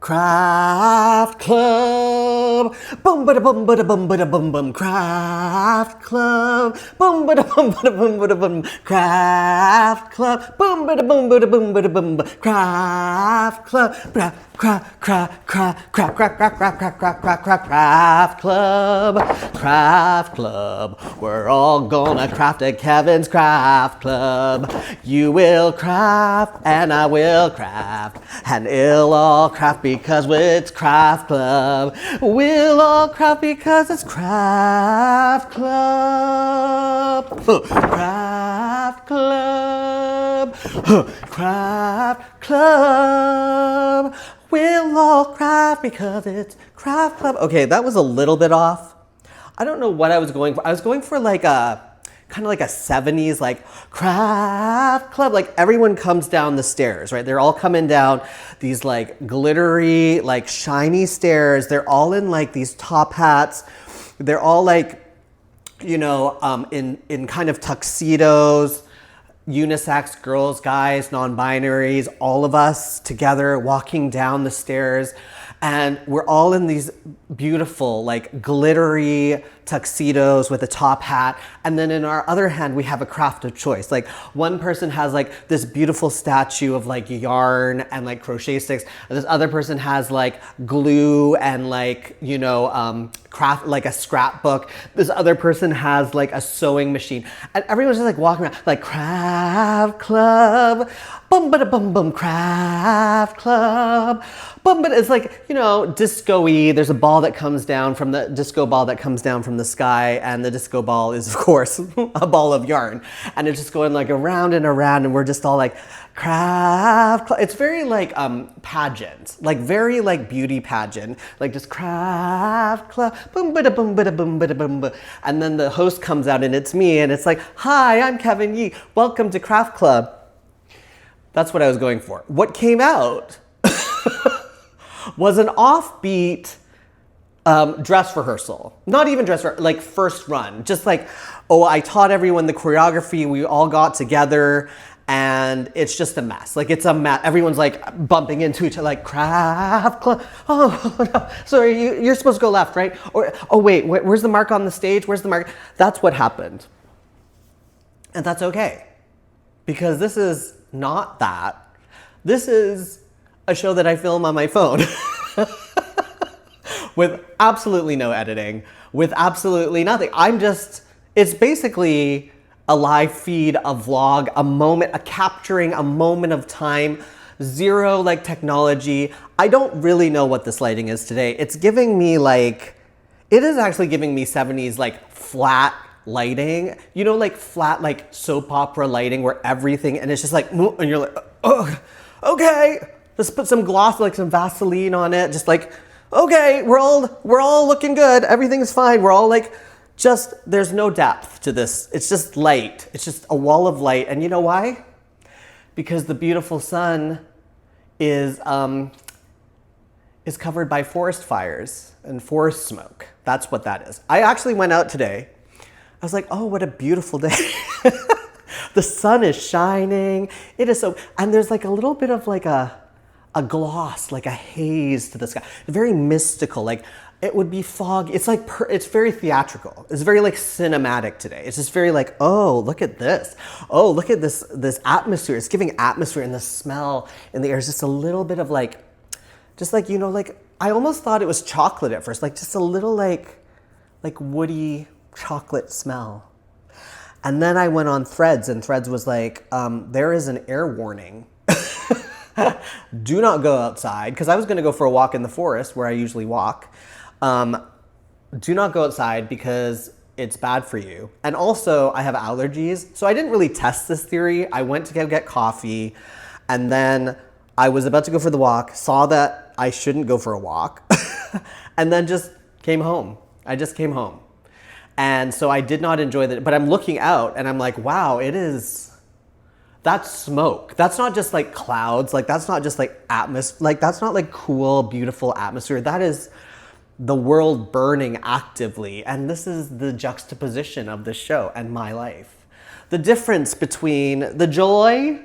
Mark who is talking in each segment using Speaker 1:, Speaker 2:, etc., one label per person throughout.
Speaker 1: Craft Club. Boom bada boom bada boom bada boom boom. Craft Club. Boom bada boom bada boom bada boom. Craft Club. Boom bada boom bada boom bada boom. Craft Club. Craft Club. Craft Club. We're all gonna craft at Kevin's Craft Club. You will craft and I will craft, and it'll all craft because it's Craft Club. We'll all craft because it's Craft Club. Craft Club. Craft Club. We'll all craft because it's Craft Club. Okay, that was a little bit off. I don't know what I was going for. I was going for like a kind of like a 70s like Craft Club. Like everyone comes down the stairs, right? They're all coming down these like glittery, like shiny stairs. They're all in like these top hats. They're all like, you know, in kind of tuxedos, unisex, girls, guys, non-binaries, all of us together walking down the stairs. And we're all in these beautiful, like glittery tuxedos with a top hat. And then in our other hand, we have a craft of choice. Like one person has like this beautiful statue of like yarn and like crochet sticks. And this other person has like glue and like, you know, craft, like a scrapbook. This other person has like a sewing machine. And everyone's just like walking around like Craft Club. Bum bada bum bum Craft Club. Bum, but it's like, you know, disco-y. There's a ball that comes down from the disco ball that comes down from the sky, and the disco ball is of course a ball of yarn, and it's just going like around and around, and we're just all like Craft Club. It's very like pageant, like very like beauty pageant, like just Craft Club. Boom bada boom bada boom bada boom ba. And then the host comes out and it's me, and it's like, hi, I'm Kevin Yee. Welcome to Craft Club. That's what I was going for. What came out was an offbeat dress rehearsal. Not even dress rehearsal, like first run. Just like, oh, I taught everyone the choreography. We all got together and it's just a mess. Like it's a mess. Everyone's like bumping into each other like Craft Club. Oh, no. Sorry, you're supposed to go left, right? Or, oh wait, where's the mark on the stage? Where's the mark? That's what happened. And that's okay. Because this is not that. This is a show that I film on my phone with absolutely no editing, with absolutely nothing. It's basically a live feed, a vlog, a moment, capturing a moment of time, zero like technology. I don't really know what this lighting is today. It's giving me like, it is actually giving me 70s like flat lighting, you know, like flat, like soap opera lighting where everything, and it's just like, and you're like, oh, okay. Let's put some gloss, like some Vaseline on it. Just like, okay, we're all looking good. Everything's fine. We're all like, just, there's no depth to this. It's just light. It's just a wall of light. And you know why? Because the beautiful sun is covered by forest fires and forest smoke. That's what that is. I actually went out today. I was like, oh, what a beautiful day. The sun is shining. It is so, and there's like a little bit of like a gloss, like a haze to the sky. Very mystical, like it would be fog. It's like, it's very theatrical. It's very like cinematic today. It's just very like, oh, look at this. Oh, look at this atmosphere. It's giving atmosphere, and the smell in the air is just a little bit of like, just like, you know, like I almost thought it was chocolate at first, like just a little like woody chocolate smell. And then I went on Threads, and Threads was like, there is an air warning. Do not go outside, because I was going to go for a walk in the forest where I usually walk. Do not go outside because it's bad for you. And also, I have allergies, so I didn't really test this theory. I went to get coffee, and then I was about to go for the walk, saw that I shouldn't go for a walk, and then just came home. I just came home. And so I did not enjoy that, but I'm looking out and I'm like, wow, that's smoke. That's not just like clouds. Like that's not just like atmosphere. Like that's not like cool, beautiful atmosphere. That is the world burning actively. And this is the juxtaposition of this show and my life. The difference between the joy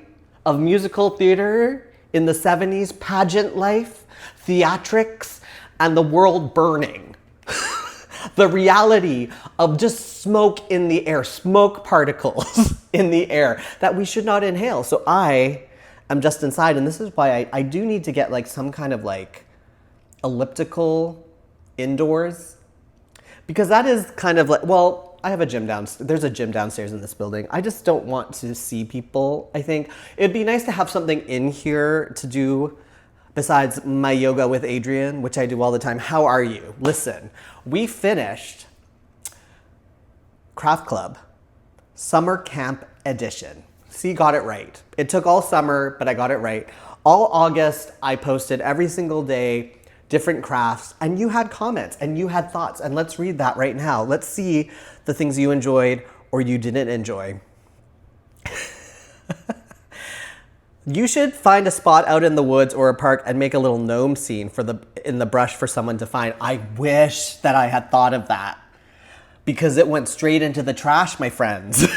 Speaker 1: of musical theater in the 70s, pageant life, theatrics, and the world burning. The reality of just smoke in the air, smoke particles in the air that we should not inhale. So I am just inside, and this is why I do need to get like some kind of like elliptical indoors, because that is kind of like, well, I have a gym downstairs. There's a gym downstairs in this building. I just don't want to see people. I think it'd be nice to have something in here to do besides my yoga with Adrian, which I do all the time. How are you? Listen, we finished Craft Club Summer Camp Edition. See, got it right. It took all summer, but I got it right. All August, I posted every single day different crafts, and you had comments and you had thoughts, and let's read that right now. Let's see the things you enjoyed or you didn't enjoy. You should find a spot out in the woods or a park and make a little gnome scene in the brush for someone to find. I wish that I had thought of that, because it went straight into the trash, my friends.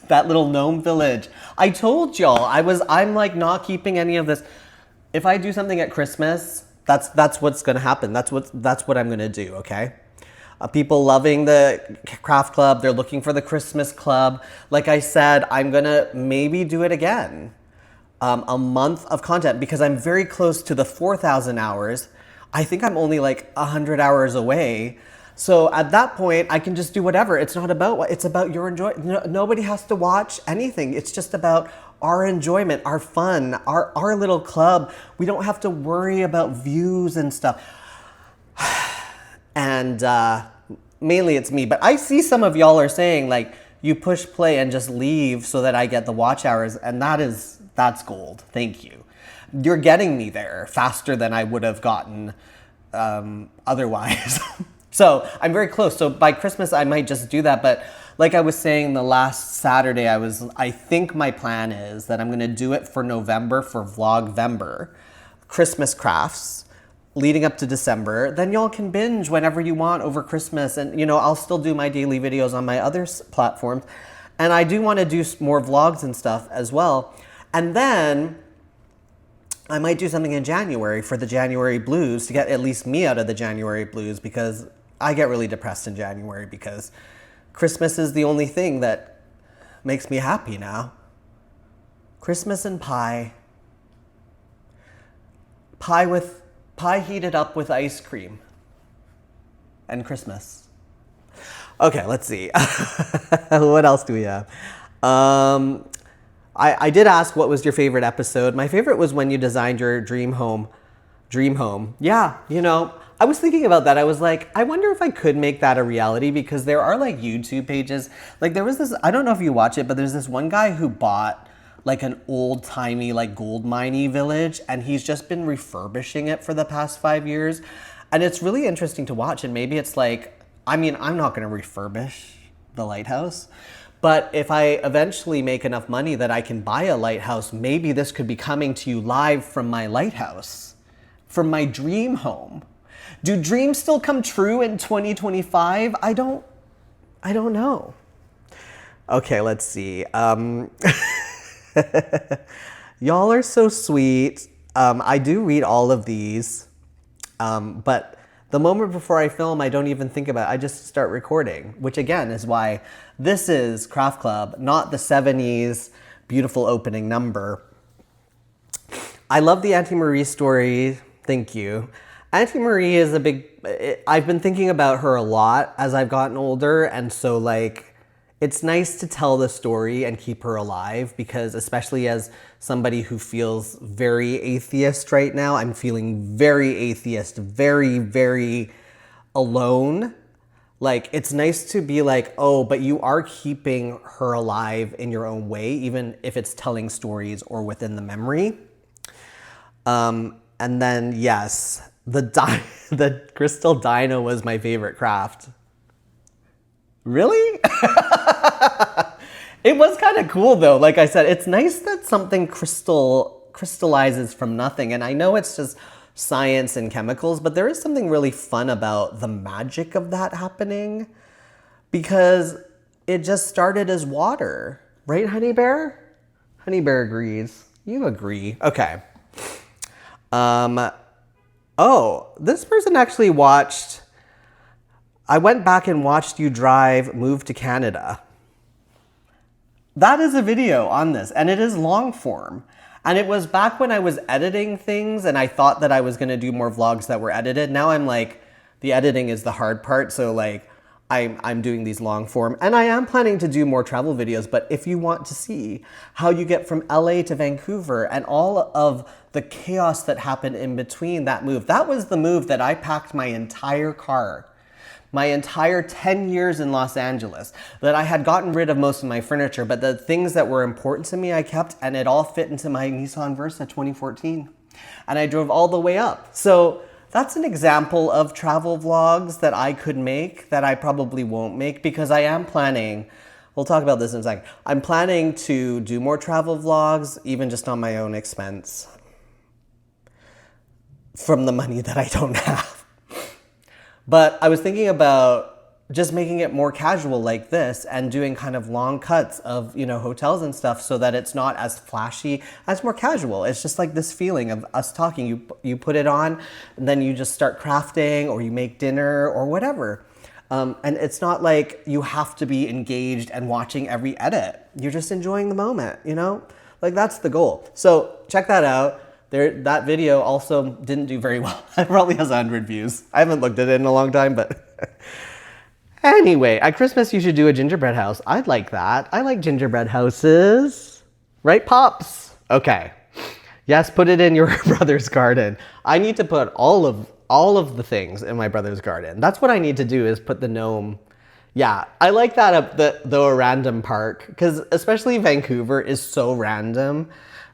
Speaker 1: That little gnome village. I told y'all, I'm like not keeping any of this. If I do something at Christmas, that's what's gonna happen. That's what I'm gonna do, okay? People loving the craft club, they're looking for the Christmas club. Like I said, I'm gonna maybe do it again. A month of content, because I'm very close to the 4,000 hours. I think I'm only like 100 hours away. So at that point, I can just do whatever. It's not about what, it's about your enjoyment. No, nobody has to watch anything. It's just about our enjoyment, our fun, our little club. We don't have to worry about views and stuff. And mainly it's me, but I see some of y'all are saying like, you push play and just leave so that I get the watch hours, and that's gold. Thank you. You're getting me there faster than I would have gotten otherwise. So I'm very close. So by Christmas, I might just do that. But like I was saying the last Saturday, I think my plan is that I'm going to do it for November, for Vlogvember, Christmas crafts, leading up to December. Then y'all can binge whenever you want over Christmas. And, you know, I'll still do my daily videos on my other platforms. And I do want to do more vlogs and stuff as well. And then I might do something in January for the January blues, to get at least me out of the January blues, because I get really depressed in January because Christmas is the only thing that makes me happy now. Christmas and pie. Pie heated up with ice cream. And Christmas. Okay, let's see. What else do we have? I did ask what was your favorite episode. My favorite was when you designed your dream home. Yeah, you know, I was thinking about that. I was like, I wonder if I could make that a reality, because there are like YouTube pages. Like there was this, I don't know if you watch it, but there's this one guy who bought like an old timey like gold miney village, and he's just been refurbishing it for the past 5 years. And it's really interesting to watch. And maybe it's like, I mean, I'm not going to refurbish the lighthouse, but if I eventually make enough money that I can buy a lighthouse, maybe this could be coming to you live from my lighthouse, from my dream home. Do dreams still come true in 2025? I don't know. Okay, let's see. Y'all are so sweet. I do read all of these, but the moment before I film, I don't even think about it. I just start recording, which again is why this is Craft Club, not the 70s beautiful opening number. I love the Auntie Marie story. Thank you. Auntie Marie is I've been thinking about her a lot as I've gotten older. And so like, it's nice to tell the story and keep her alive, because especially as somebody who feels very atheist right now, I'm feeling very atheist, very, very alone. Like, it's nice to be like, oh, but you are keeping her alive in your own way, even if it's telling stories or within the memory. And then, yes, the crystal dino was my favorite craft. Really? It was kind of cool though. Like I said, it's nice that something crystallizes from nothing. And I know it's just science and chemicals, but there is something really fun about the magic of that happening, because it just started as water. Right, Honey Bear? Honey Bear agrees. You agree. Okay. Um, oh, this person actually watched, I went back and watched you drive Move to Canada. That is a video on this, and it is long form. And it was back when I was editing things and I thought that I was gonna do more vlogs that were edited. Now I'm like, the editing is the hard part, so like, I'm doing these long form, and I am planning to do more travel videos, but if you want to see how you get from LA to Vancouver and all of the chaos that happened in between that move, that was the move that I packed my entire car, my entire 10 years in Los Angeles, that I had gotten rid of most of my furniture, but the things that were important to me I kept, and it all fit into my Nissan Versa 2014. And I drove all the way up. So that's an example of travel vlogs that I could make that I probably won't make, because I am planning, we'll talk about this in a second, I'm planning to do more travel vlogs, even just on my own expense, from the money that I don't have. But I was thinking about just making it more casual like this and doing kind of long cuts of, you know, hotels and stuff so that it's not as flashy, as more casual. It's just like this feeling of us talking. You put it on and then you just start crafting, or you make dinner or whatever. And it's not like you have to be engaged and watching every edit. You're just enjoying the moment, you know? Like, that's the goal. So check that out. That video also didn't do very well. It probably has 100 views. I haven't looked at it in a long time, but anyway, at Christmas you should do a gingerbread house. I'd like that. I like gingerbread houses. Right, Pops? Okay. Yes, put it in your brother's garden. I need to put all of the things in my brother's garden. That's what I need to do, is put the gnome. Yeah, I like that up the random park, because especially Vancouver is so random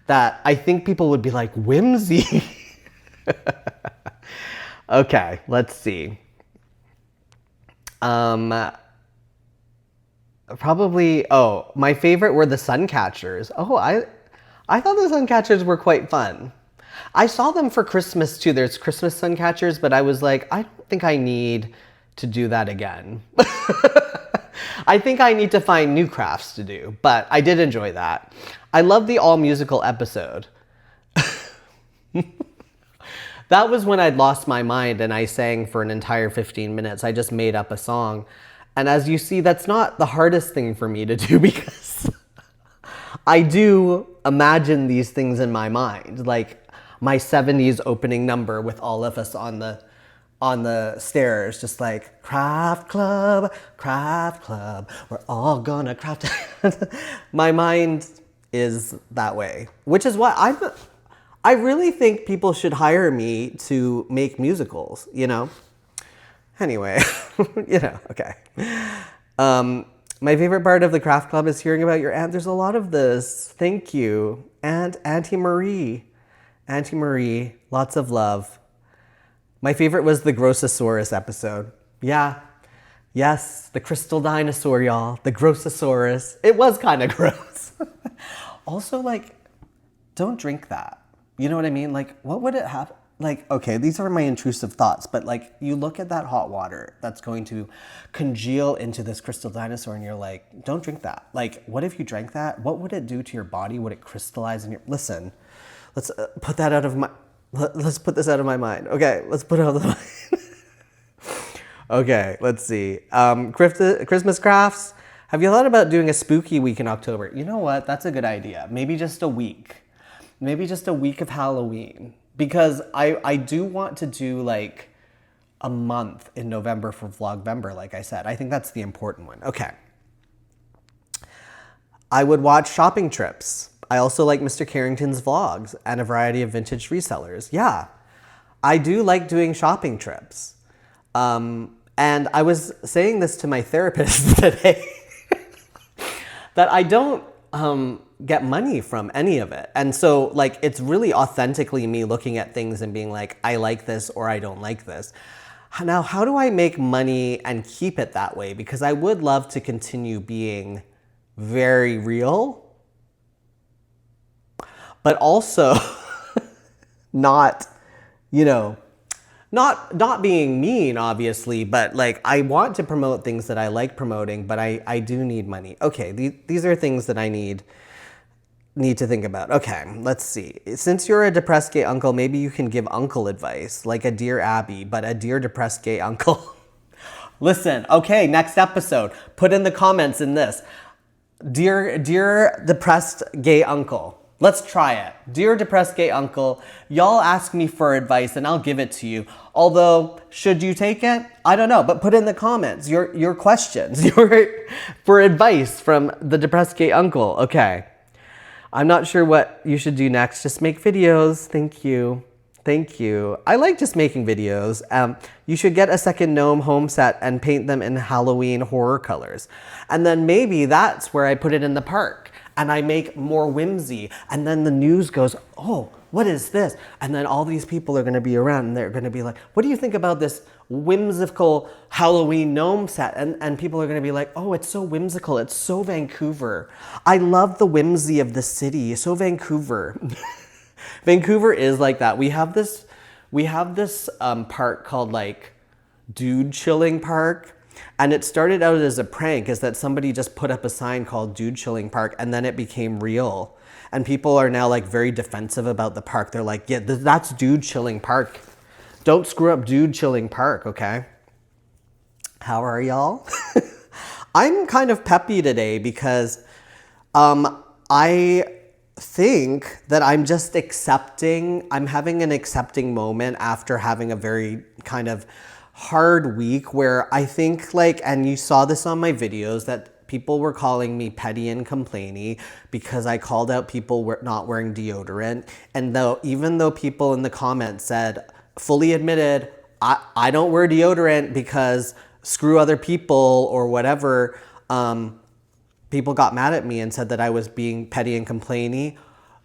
Speaker 1: that I think people would be like, whimsy. Okay, let's see. Probably, oh, my favorite were the sun catchers. Oh, I thought the sun catchers were quite fun. I saw them for Christmas too. There's Christmas sun catchers, but I was like, I don't think I need to do that again. I think I need to find new crafts to do, but I did enjoy that. I love the all musical episode. That was when I'd lost my mind and I sang for an entire 15 minutes. I just made up a song. And as you see, that's not the hardest thing for me to do, because I do imagine these things in my mind, like my 70s opening number with all of us on the stairs, just like, craft club, we're all gonna craft. My mind is that way, which is why I really think people should hire me to make musicals, you know? Anyway, you know, okay. My favorite part of the craft club is hearing about your aunt. There's a lot of this. Thank you. And Auntie Marie. Auntie Marie, lots of love. My favorite was the Grossosaurus episode. Yeah. Yes, the crystal dinosaur, y'all. The Grossosaurus. It was kind of gross. Also, like, don't drink that. You know what I mean? Like, what would it have? Like, okay, these are my intrusive thoughts, but like, you look at that hot water that's going to congeal into this crystal dinosaur and you're like, don't drink that. Like, what if you drank that? What would it do to your body? Would it crystallize in your, listen, let's put that out of my, let's put this out of my mind. Okay, let's put it out of the mind. Okay, let's see. Christmas crafts. Have you thought about doing a spooky week in October? You know what? That's a good idea. Maybe just a week. Maybe just a week of Halloween. Because I do want to do like a month in November for Vlogvember, like I said. I think that's the important one. Okay. I would watch shopping trips. I also like Mr. Carrington's vlogs and a variety of vintage resellers. Yeah, I do like doing shopping trips. And I was saying this to my therapist today, that I don't get money from any of it. And so like, it's really authentically me looking at things and being like, I like this or I don't like this. Now, how do I make money and keep it that way? Because I would love to continue being very real, but also not, you know, not being mean, obviously, but like, I want to promote things that I like promoting, but I do need money. Okay, these are things that I need need to think about. Okay, let's see. Since you're a depressed gay uncle, maybe you can give uncle advice, like a Dear Abby, but a Dear Depressed Gay Uncle. Listen, okay, next episode. Put in the comments in this. Dear Depressed Gay Uncle. Let's try it. Dear Depressed Gay Uncle, y'all ask me for advice and I'll give it to you. Although, should you take it? I don't know, but put in the comments your questions, for advice from the Depressed Gay Uncle. Okay. I'm not sure what you should do next. Just make videos. Thank you. Thank you. I like just making videos. You should get a second gnome home set and paint them in Halloween horror colors. And then maybe that's where I put it in the park. And I make more whimsy. And then the news goes, oh, what is this? And then all these people are going to be around and they're going to be like, what do you think about this whimsical Halloween gnome set? And people are going to be like, oh, it's so whimsical. It's so Vancouver. I love the whimsy of the city. So Vancouver. Vancouver is like that. We have this park called like Dude Chilling Park. And it started out as a prank, is that somebody just put up a sign called Dude Chilling Park, and then it became real. And people are now like very defensive about the park. They're like, yeah, that's Dude Chilling Park. Don't screw up Dude Chilling Park, okay? How are y'all? I'm kind of peppy today because I think that I'm just I'm having an accepting moment after having a very kind of hard week where I think like, and you saw this on my videos, that people were calling me petty and complainy because I called out people not wearing deodorant. And even though people in the comments said, fully admitted, I don't wear deodorant because screw other people or whatever, people got mad at me and said that I was being petty and complainy.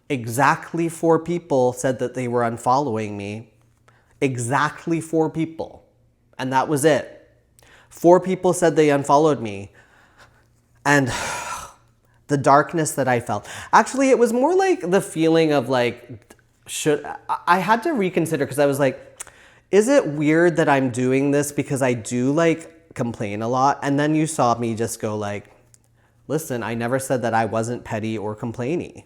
Speaker 1: Exactly 4 people said that they were unfollowing me. Exactly 4 people. And that was it. 4 people said they unfollowed me. And the darkness that I felt. Actually, it was more like the feeling of like, I had to reconsider because I was like, is it weird that I'm doing this because I do like complain a lot? And then you saw me just go like, listen, I never said that I wasn't petty or complainy.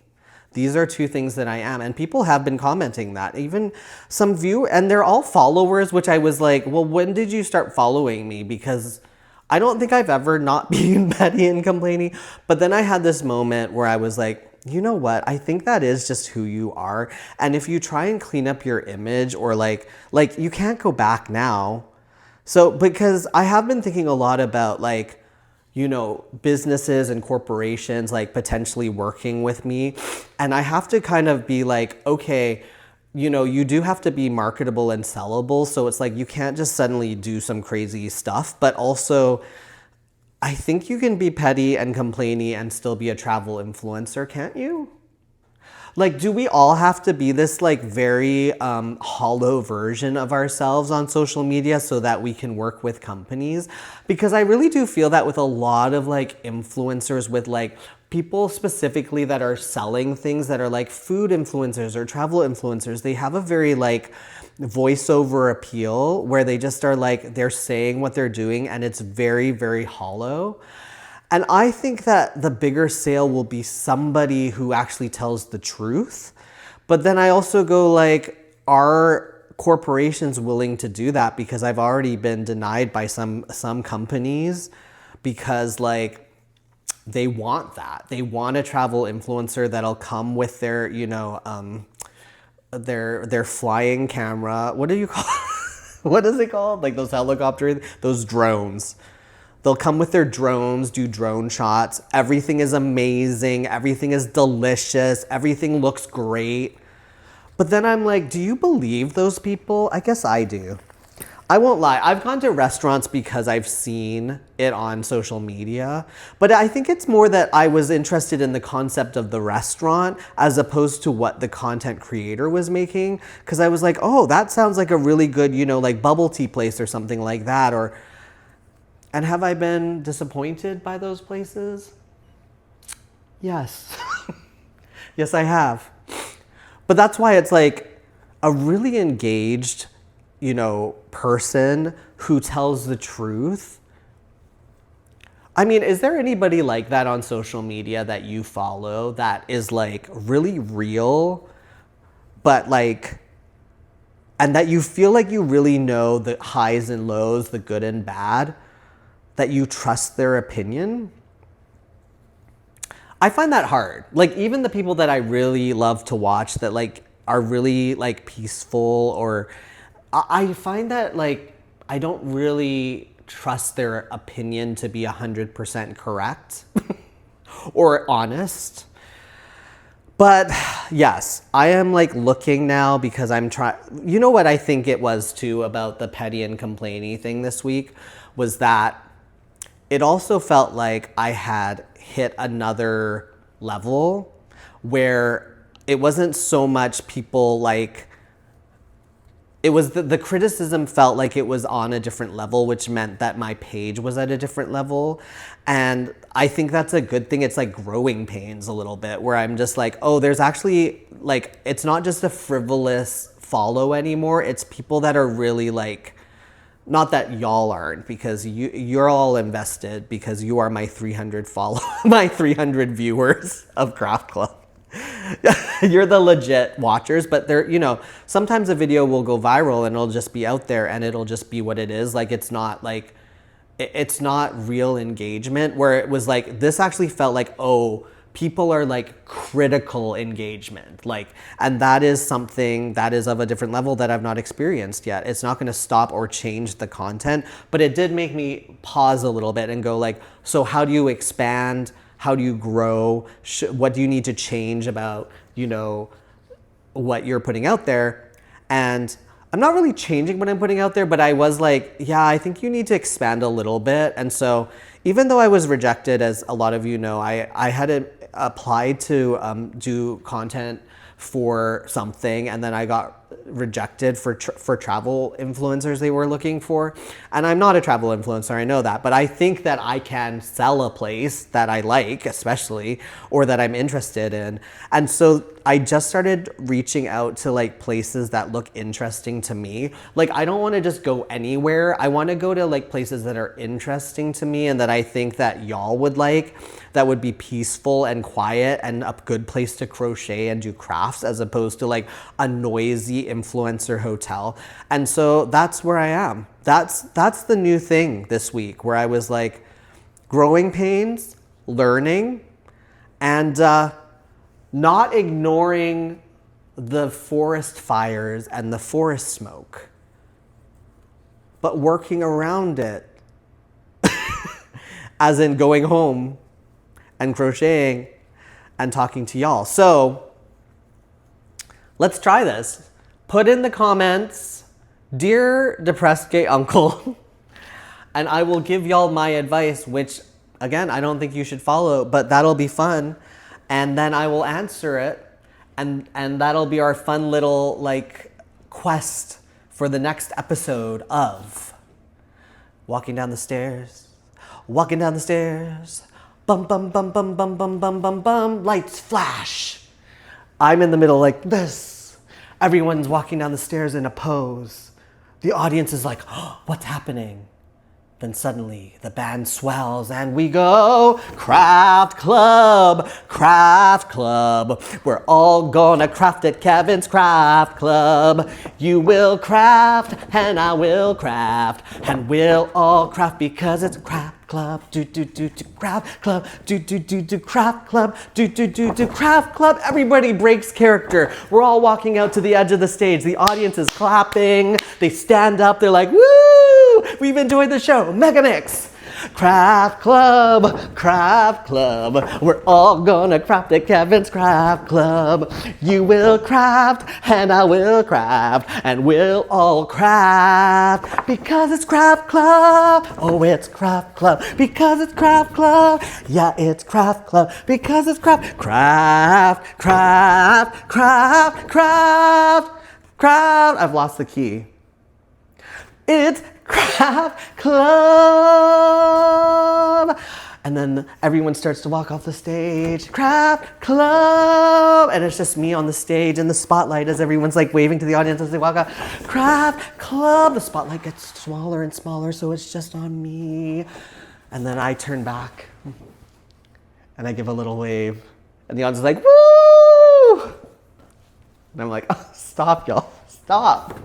Speaker 1: These are 2 things that I am. And people have been commenting that. Even some and they're all followers, which I was like, well, when did you start following me? Because I don't think I've ever not been petty and complaining. But then I had this moment where I was like, you know what? I think that is just who you are. And if you try and clean up your image or like you can't go back now. So, because I have been thinking a lot about like, you know, businesses and corporations like potentially working with me. And I have to kind of be like, okay, you know, you do have to be marketable and sellable. So it's like, you can't just suddenly do some crazy stuff, but also I think you can be petty and complainy and still be a travel influencer, can't you? Like, do we all have to be this like very hollow version of ourselves on social media so that we can work with companies? Because I really do feel that with a lot of like influencers, with like people specifically that are selling things that are like food influencers or travel influencers, they have a very like voiceover appeal where they just are like, they're saying what they're doing and it's very, very hollow. And I think that the bigger sale will be somebody who actually tells the truth. But then I also go like, are corporations willing to do that? Because I've already been denied by some companies because like they want that. They want a travel influencer that'll come with their, you know, their flying camera. What do you call what is it called? Like those helicopters, those drones. They'll come with their drones, do drone shots. Everything is amazing. Everything is delicious. Everything looks great. But then I'm like, do you believe those people? I guess I do. I won't lie. I've gone to restaurants because I've seen it on social media. But I think it's more that I was interested in the concept of the restaurant as opposed to what the content creator was making. Because I was like, oh, that sounds like a really good, you know, like bubble tea place or something like that. And have I been disappointed by those places? Yes. Yes, I have. But that's why it's like a really engaged, you know, person who tells the truth I mean, is there anybody like that on social media that you follow that is like really real, but like, and that you feel like you really know the highs and lows, the good and bad, that you trust their opinion? I find that hard. Like, even the people that I really love to watch that like are really like peaceful, or I find that like I don't really trust their opinion to be 100% correct or honest. But yes, I am like looking now because I'm trying. You know what I think it was too about the petty and complainy thing this week was that it also felt like I had hit another level where it wasn't so much people like, it was the criticism felt like it was on a different level, which meant that my page was at a different level. And I think that's a good thing. It's like growing pains a little bit where I'm just like, oh, there's actually like, it's not just a frivolous follow anymore. It's people that are really like, not that y'all aren't, because you're all invested because you are my 300 my 300 viewers of Craft Club. You're the legit watchers, but they're, you know, sometimes a video will go viral and it'll just be out there and it'll just be what it is. Like, it's not real engagement, where it was like, this actually felt like, oh, people are like critical engagement. Like, and that is something that is of a different level that I've not experienced yet. It's not going to stop or change the content, but it did make me pause a little bit and go like, so how do you expand? How do you grow? What do you need to change about, you know, what you're putting out there? And I'm not really changing what I'm putting out there, but I was like, yeah, I think you need to expand a little bit. And so even though I was rejected, as a lot of you know, I had applied to do content for something, and then I got rejected for travel influencers they were looking for. And I'm not a travel influencer, I know that, but I think that I can sell a place that I like, especially, or that I'm interested in. And so I just started reaching out to like places that look interesting to me. Like, I don't want to just go anywhere. I want to go to like places that are interesting to me and that I think that y'all would like, that would be peaceful and quiet and a good place to crochet and do crafts, as opposed to like a noisy influencer hotel. And so that's where I am. That's the new thing this week, where I was like, growing pains, learning, and not ignoring the forest fires and the forest smoke, but working around it. As in going home and crocheting and talking to y'all. So let's try this. Put in the comments, dear depressed gay uncle, and I will give y'all my advice, which again, I don't think you should follow, but that'll be fun. And then I will answer it, and that'll be our fun little like quest for the next episode of Walking Down the Stairs, Walking Down the Stairs, bum bum bum bum bum bum bum bum bum, lights flash. I'm in the middle like this. Everyone's walking down the stairs in a pose. The audience is like, oh, what's happening? Then suddenly the band swells and we go, Craft Club, Craft Club. We're all gonna craft at Kevin's Craft Club. You will craft and I will craft, and we'll all craft because it's Craft Club. Do do do do Craft Club. Do do do do Craft Club. Do do do do Craft Club. Everybody breaks character. We're all walking out to the edge of the stage. The audience is clapping. They stand up. They're like, woo! We've enjoyed the show. Mega Mix. Craft Club, Craft Club. We're all gonna craft at Kevin's Craft Club. You will craft and I will craft, and we'll all craft because it's Craft Club. Oh, it's Craft Club because it's Craft Club. Yeah, it's Craft Club because it's Craft. Craft, craft, craft, craft, craft. I've lost the key. It's Craft Club. And then everyone starts to walk off the stage. Craft Club. And it's just me on the stage in the spotlight as everyone's like waving to the audience as they walk out. Craft Club. The spotlight gets smaller and smaller, so it's just on me. And then I turn back and I give a little wave. And the audience is like, woo! And I'm like, oh, stop, y'all, stop.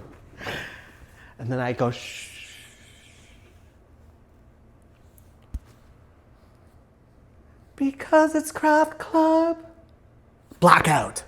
Speaker 1: And then I go, shh. Because it's craft club. Blackout.